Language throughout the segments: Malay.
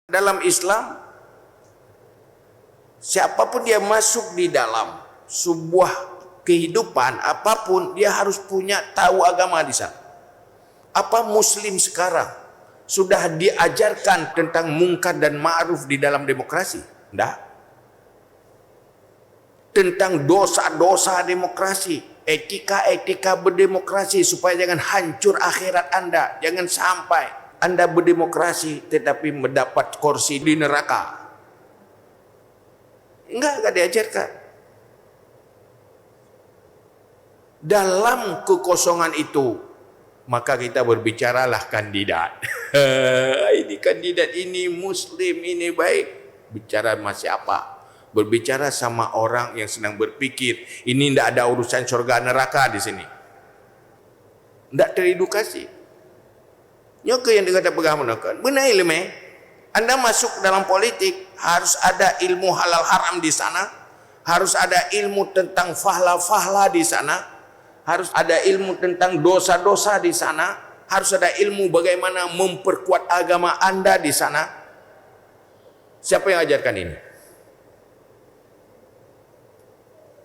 Dalam Islam, siapapun dia masuk di dalam sebuah kehidupan apapun, dia harus punya tahu agama di sana. Apa Muslim sekarang sudah diajarkan tentang mungkar dan ma'ruf di dalam demokrasi? Tidak. Tentang dosa-dosa demokrasi, etika-etika berdemokrasi, supaya jangan hancur akhirat Anda. Jangan sampai Anda berdemokrasi tetapi mendapat kursi di neraka. Enggak diajarkan. Dalam kekosongan itu, maka kita berbicaralah kandidat. Ini kandidat ini Muslim, ini baik. Bicara sama siapa? Berbicara sama orang yang sedang berpikir. Ini tidak ada urusan surga neraka di sini. Tidak teredukasi. Nyoke yang dikata pegahan benar ilmu. Anda masuk dalam politik, harus ada ilmu halal haram di sana, harus ada ilmu tentang fahla-fahla di sana, harus ada ilmu tentang dosa-dosa di sana, harus ada ilmu bagaimana memperkuat agama Anda di sana. Siapa yang ajarkan ini?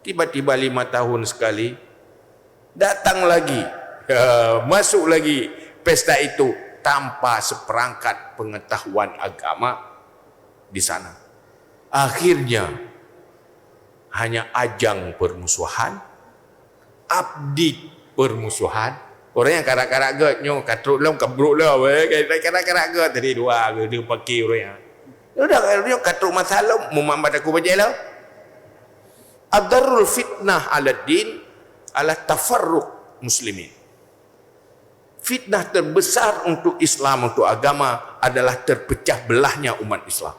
Tiba-tiba 5 tahun sekali datang lagi, masuk lagi pesta itu tanpa seperangkat pengetahuan agama di sana. Akhirnya hanya ajang permusuhan, abdi permusuhan. Orang yang karak-karak ge nyo katruk lam kabruk lah we, karak-karak ge tadi dua ge dia pakai orang. Udah kalau katruk masalah muhammad aku baca lah. Adarul fitnah ala din ala tafarruq muslimin. Fitnah terbesar untuk Islam, untuk agama adalah terpecah belahnya umat Islam.